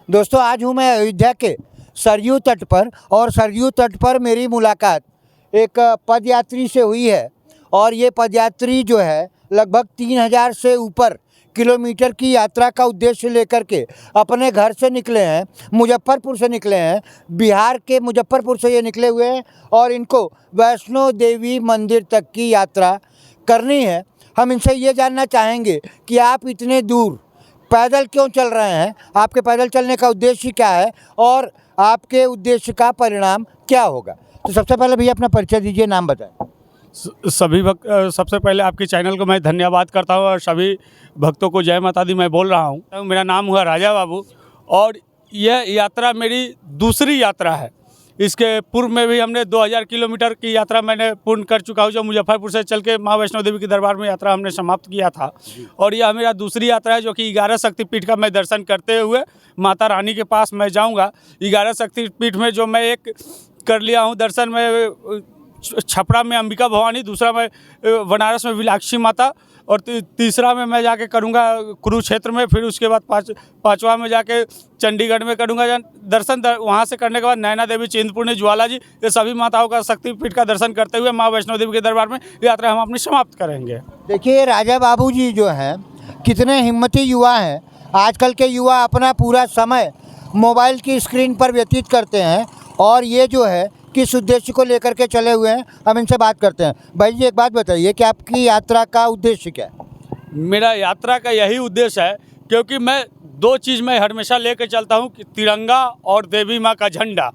दोस्तों आज हूँ मैं अयोध्या के सरयू तट पर और सरयू तट पर मेरी मुलाकात एक पदयात्री से हुई है और ये पदयात्री जो है लगभग 3000 से ऊपर किलोमीटर की यात्रा का उद्देश्य लेकर के अपने घर से निकले हैं, मुजफ्फरपुर से निकले हैं, बिहार के मुजफ्फरपुर से ये निकले हुए हैं और इनको वैष्णो देवी मंदिर तक की यात्रा करनी है। हम इनसे ये जानना चाहेंगे कि आप इतने दूर पैदल क्यों चल रहे हैं, आपके पैदल चलने का उद्देश्य क्या है और आपके उद्देश्य का परिणाम क्या होगा। तो सबसे पहले भैया अपना परिचय दीजिए, नाम बताएं। सभी भक्त सबसे पहले आपके चैनल को मैं धन्यवाद करता हूं और सभी भक्तों को जय माता दी। मैं बोल रहा हूं, मेरा नाम हुआ राजा बाबू और यह यात्रा मेरी दूसरी यात्रा है। इसके पूर्व में भी हमने 2000 किलोमीटर की यात्रा मैंने पूर्ण कर चुका हूं, जो मुजफ्फरपुर से चल के माँ वैष्णो देवी के दरबार में यात्रा हमने समाप्त किया था। और यह मेरा दूसरी यात्रा है, जो कि 11 शक्तिपीठ का मैं दर्शन करते हुए माता रानी के पास मैं जाऊँगा। 11 शक्तिपीठ में जो मैं एक कर लिया हूँ दर्शन में, छपरा में अंबिका भवानी, दूसरा मैं बनारस में विलाक्षी माता और तीसरा में मैं जाके करूँगा कुरुक्षेत्र में, फिर उसके बाद पाँचवा में जाके चंडीगढ़ में करूँगा दर्शन। वहाँ से करने के बाद नैना देवी, चिंतपूर्णी, ज्वाला जी, ये सभी माताओं का शक्तिपीठ का दर्शन करते हुए माँ वैष्णो देवी के दरबार में यात्रा हम अपनी समाप्त करेंगे। देखिए राजा बाबू जी जो हैं कितने हिम्मती युवा हैं। आजकल के युवा अपना पूरा समय मोबाइल की स्क्रीन पर व्यतीत करते हैं और ये जो है किस उद्देश्य को लेकर के चले हुए हैं, हम इनसे बात करते हैं। भाई जी एक बात बताइए कि आपकी यात्रा का उद्देश्य क्या है। मेरा यात्रा का यही उद्देश्य है, क्योंकि मैं दो चीज़ मैं हमेशा लेकर चलता हूँ कि तिरंगा और देवी माँ का झंडा।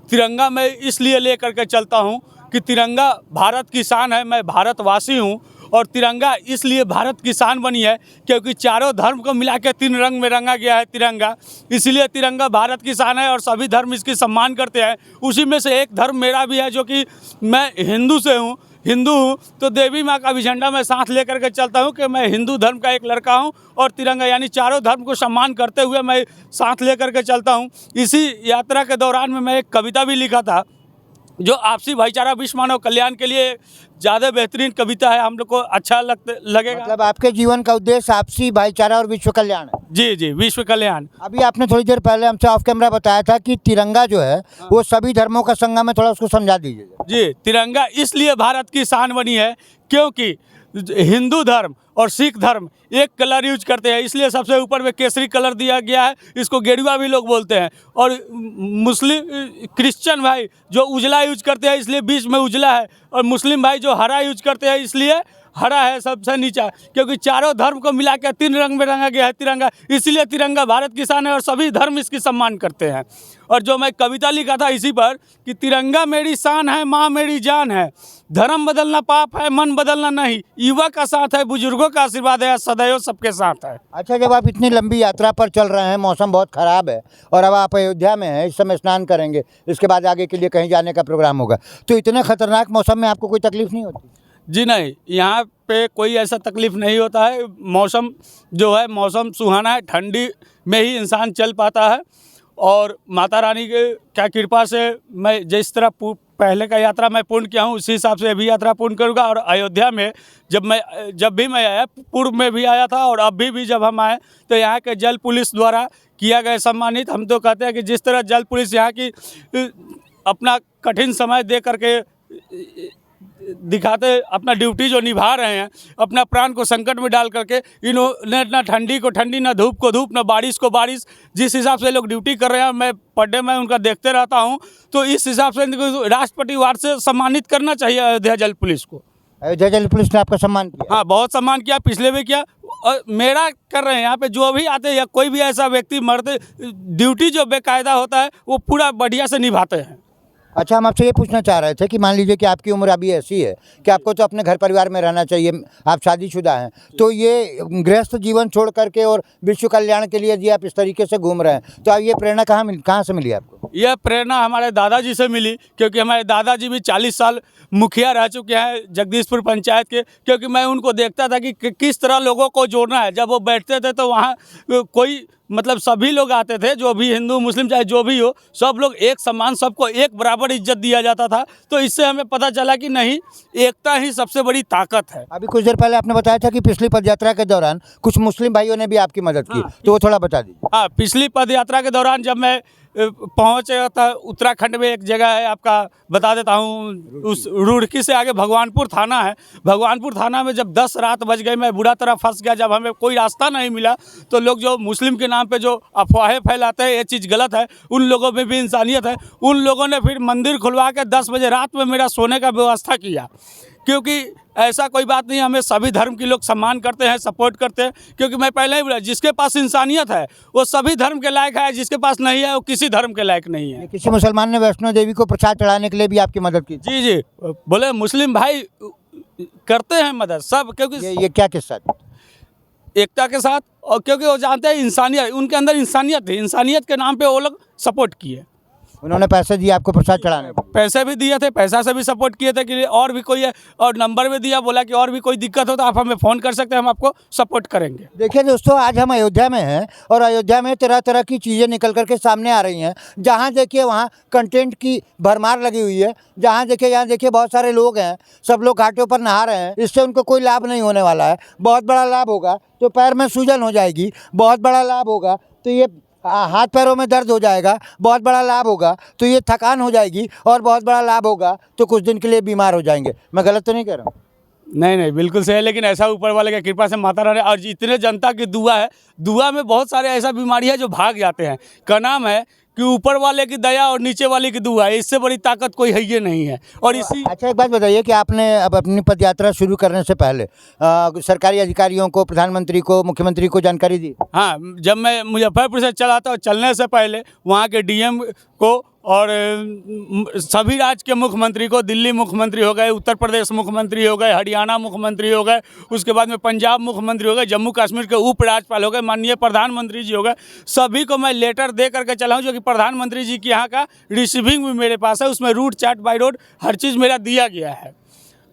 तिरंगा मैं इसलिए लेकर के चलता हूँ कि तिरंगा भारत की शान है, मैं भारतवासी हूँ। और तिरंगा इसलिए भारत की शान बनी है क्योंकि चारों धर्म को मिला के 3 रंग में रंगा गया है तिरंगा, इसलिए तिरंगा भारत की शान है और सभी धर्म इसकी सम्मान करते हैं। उसी में से एक धर्म मेरा भी है, जो कि मैं हिंदू हूँ, तो देवी माँ का भी झंडा मैं साथ लेकर के चलता हूँ कि मैं हिंदू धर्म का एक लड़का हूँ और तिरंगा यानी चारों धर्म को सम्मान करते हुए मैं साथ लेकर के चलता हूँ। इसी यात्रा के दौरान में मैं एक कविता भी लिखा था, जो आपसी भाईचारा विश्व मानव कल्याण के लिए ज़्यादा बेहतरीन कविता है, हम लोग को अच्छा लगेगा। मतलब आपके जीवन का उद्देश्य आपसी भाईचारा और विश्व कल्याण है। जी जी, विश्व कल्याण। अभी आपने थोड़ी देर पहले हमसे ऑफ कैमरा बताया था कि तिरंगा जो है वो सभी धर्मों का संगम है, थोड़ा उसको समझा दीजिए। जी, तिरंगा इसलिए भारत की शान बनी है क्योंकि हिंदू धर्म और सिख धर्म एक कलर यूज करते हैं, इसलिए सबसे ऊपर में केसरी कलर दिया गया है, इसको गेरुआ भी लोग बोलते हैं। और मुस्लिम क्रिश्चियन भाई जो उजला यूज करते हैं, इसलिए बीच में उजला है, और मुस्लिम भाई जो हरा यूज करते हैं इसलिए हरा है सबसे नीचा, क्योंकि चारों धर्म को मिला के 3 रंग में रंगा गया है तिरंगा, इसलिए तिरंगा भारत की शान है और सभी धर्म इसकी सम्मान करते हैं। और जो मैं कविता लिखा था इसी पर कि तिरंगा मेरी शान है, माँ मेरी जान है, धर्म बदलना पाप है, मन बदलना नहीं, युवा का साथ है, बुजुर्गों का आशीर्वाद है, सदैव सबके साथ है। अच्छा, जब आप इतनी लंबी यात्रा पर चल रहे हैं, मौसम बहुत ख़राब है और अब आप अयोध्या में हैं, इस समय स्नान करेंगे, इसके बाद आगे के लिए कहीं जाने का प्रोग्राम होगा, तो इतने खतरनाक मौसम में आपको कोई तकलीफ नहीं होती? जी नहीं, यहाँ पे कोई ऐसा तकलीफ़ नहीं होता है। मौसम जो है मौसम सुहाना है, ठंडी में ही इंसान चल पाता है और माता रानी के क्या कृपा से मैं जिस तरह पहले का यात्रा मैं पूर्ण किया हूँ उसी हिसाब से अभी यात्रा पूर्ण करूँगा। और अयोध्या में जब भी मैं आया, पूर्व में भी आया था और अभी भी जब हम आए तो यहाँ के जल पुलिस द्वारा किया गया सम्मानित। हम तो कहते हैं कि जिस तरह जल पुलिस यहाँ की अपना कठिन समय दे करके दिखाते अपना ड्यूटी जो निभा रहे हैं, अपना प्राण को संकट में डाल करके, इन्होंने ना ठंडी को ठंडी, ना धूप को धूप, ना बारिश को बारिश, जिस हिसाब से लोग ड्यूटी कर रहे हैं मैं पर डे मैं उनका देखते रहता हूं, तो इस हिसाब से राष्ट्रपति अवार्ड से सम्मानित करना चाहिए अयोध्या जल पुलिस को। अयोध्या जल पुलिस ने आपका सम्मान किया? हाँ, बहुत सम्मान किया, पिछले भी किया और मेरा कर रहे हैं। यहाँ पे जो भी आते हैं या कोई भी ऐसा व्यक्ति मरते, ड्यूटी जो बेकायदा होता है वो पूरा बढ़िया से निभाते हैं। अच्छा, हम आपसे ये पूछना चाह रहे थे कि मान लीजिए कि आपकी उम्र अभी ऐसी है कि आपको तो अपने घर परिवार में रहना चाहिए, आप शादीशुदा हैं, तो ये गृहस्थ जीवन छोड़ करके और विश्व कल्याण के लिए यदि आप इस तरीके से घूम रहे हैं, तो आप ये प्रेरणा कहाँ से मिली आपको? यह प्रेरणा हमारे दादाजी से मिली, क्योंकि हमारे दादाजी भी 40 साल मुखिया रह चुके हैं जगदीशपुर पंचायत के। क्योंकि मैं उनको देखता था कि किस तरह लोगों को जोड़ना है। जब वो बैठते थे तो वहाँ कोई मतलब सभी लोग आते थे, जो भी हिंदू मुस्लिम चाहे जो भी हो, सब लोग एक समान, सबको एक बराबर इज्जत दिया जाता था। तो इससे हमें पता चला कि नहीं, एकता ही सबसे बड़ी ताकत है। अभी कुछ देर पहले आपने बताया था कि पिछली पदयात्रा के दौरान कुछ मुस्लिम भाइयों ने भी आपकी मदद की, हाँ। तो वो थोड़ा बता दीजिए। हाँ, पिछली पद यात्रा के दौरान जब मैं पहुँचा था उत्तराखंड में, एक जगह है आपका, बता देता हूँ, उस रुड़की से आगे भगवानपुर थाना है। भगवानपुर थाना में जब 10 रात बज गई, मैं बुरा तरह फंस गया। जब हमें कोई रास्ता नहीं मिला तो लोग जो मुस्लिम के नाम पे जो अफवाहें फैलाते हैं, ये चीज़ गलत है, उन लोगों में भी इंसानियत है। उन लोगों ने फिर मंदिर खुलवा के 10 बजे रात में मेरा सोने का व्यवस्था किया, क्योंकि ऐसा कोई बात नहीं, हमें सभी धर्म के लोग सम्मान करते हैं, सपोर्ट करते हैं। क्योंकि मैं पहले ही बोला, जिसके पास इंसानियत है वो सभी धर्म के लायक है, जिसके पास नहीं है वो किसी धर्म के लायक नहीं है। किसी मुसलमान ने वैष्णो देवी को प्रसाद चढ़ाने के लिए भी आपकी मदद की? जी जी, बोले मुस्लिम भाई करते हैं मदद सब, क्योंकि ये क्या किस्सा था? एकता के साथ, और क्योंकि वो जानते हैं इंसानियत, उनके अंदर इंसानियत थी, इंसानियत के नाम पे वो लोग सपोर्ट किए। उन्होंने पैसे दिए आपको प्रसाद चढ़ाने को? पैसे भी दिए थे, पैसा से भी सपोर्ट किए थे कि और भी कोई है, और नंबर भी दिया, बोला कि और भी कोई दिक्कत हो तो आप हमें फ़ोन कर सकते हैं, हम आपको सपोर्ट करेंगे। देखिए दोस्तों, आज हम अयोध्या में हैं और अयोध्या में तरह तरह की चीज़ें निकल करके सामने आ रही हैं। जहाँ देखिए वहाँ कंटेंट की भरमार लगी हुई है, जहाँ देखिए यहाँ देखिए बहुत सारे लोग हैं, सब लोग घाटों पर नहा रहे हैं। इससे उनको कोई लाभ नहीं होने वाला है। बहुत बड़ा लाभ होगा तो पैर में सूजन हो जाएगी, बहुत बड़ा लाभ होगा तो ये हाथ पैरों में दर्द हो जाएगा, बहुत बड़ा लाभ होगा तो ये थकान हो जाएगी, और बहुत बड़ा लाभ होगा तो कुछ दिन के लिए बीमार हो जाएंगे। मैं गलत तो नहीं कह रहा हूँ? नहीं नहीं, बिल्कुल सही है, लेकिन ऐसा ऊपर वाले की कृपा से, माता रानी और इतने जनता की दुआ है, दुआ में बहुत सारे ऐसा बीमारी है जो भाग जाते हैं। का नाम है कि ऊपर वाले की दया और नीचे वाले की दुआ है, इससे बड़ी ताकत कोई है ये नहीं है। और इसी अच्छा, एक बात बताइए कि आपने अब अपनी पदयात्रा शुरू करने से पहले सरकारी अधिकारियों को, प्रधानमंत्री को, मुख्यमंत्री को जानकारी दी? हाँ, जब मैं मुजफ्फरपुर से चला था, चलने से पहले वहाँ के डीएम को और सभी राज्य के मुख्यमंत्री को, दिल्ली मुख्यमंत्री हो गए, उत्तर प्रदेश मुख्यमंत्री हो गए, हरियाणा मुख्यमंत्री हो गए, उसके बाद में पंजाब मुख्यमंत्री हो गए, जम्मू कश्मीर के उपराज्यपाल हो गए, माननीय प्रधानमंत्री जी हो गए, सभी को मैं लेटर दे करके चला हूँ। जो कि प्रधानमंत्री जी के यहाँ का रिसीविंग भी मेरे पास है, उसमें रूट चार्ट बाई रोड हर चीज़ मेरा दिया गया है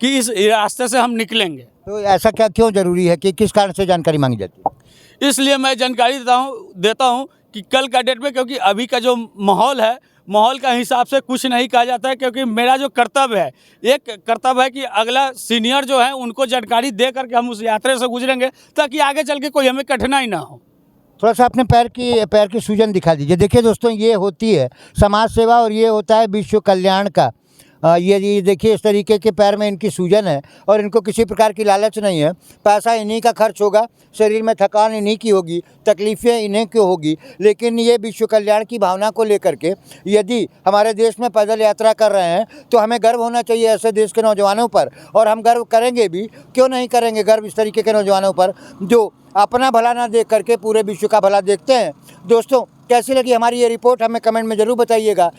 कि इस रास्ते से हम निकलेंगे। तो ऐसा क्या क्यों ज़रूरी है कि किस कारण से जानकारी मांगी जाती है? इसलिए मैं जानकारी देता हूँ कि कल का डेट में, क्योंकि अभी का जो माहौल है, माहौल का हिसाब से कुछ नहीं कहा जाता है। क्योंकि मेरा जो कर्तव्य है, एक कर्तव्य है कि अगला सीनियर जो है उनको जानकारी दे करके हम उस यात्रा से गुजरेंगे, ताकि आगे चल के कोई हमें कठिनाई ना हो। थोड़ा सा अपने पैर की सूजन दिखा दीजिए। देखिए दोस्तों, ये होती है समाज सेवा और ये होता है विश्व कल्याण का। ये देखिए, इस तरीके के पैर में इनकी सूजन है और इनको किसी प्रकार की लालच नहीं है। पैसा इन्हीं का खर्च होगा, शरीर में थकान इन्हीं की होगी, तकलीफ़ें इन्हीं की होगी, लेकिन ये विश्व कल्याण की भावना को लेकर के यदि हमारे देश में पैदल यात्रा कर रहे हैं तो हमें गर्व होना चाहिए ऐसे देश के नौजवानों पर, और हम गर्व करेंगे भी। क्यों नहीं करेंगे गर्व इस तरीके के नौजवानों पर जो अपना भला ना देख करके पूरे विश्व का भला देखते हैं। दोस्तों, कैसी लगी हमारी ये रिपोर्ट हमें कमेंट में ज़रूर बताइएगा।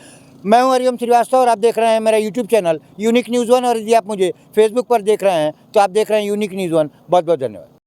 मैं हूं हरिओम श्रीवास्तव और आप देख रहे हैं मेरा यूट्यूब चैनल यूनिक न्यूज़ 1, और यदि आप मुझे फेसबुक पर देख रहे हैं तो आप देख रहे हैं यूनिक न्यूज़ 1। बहुत बहुत धन्यवाद।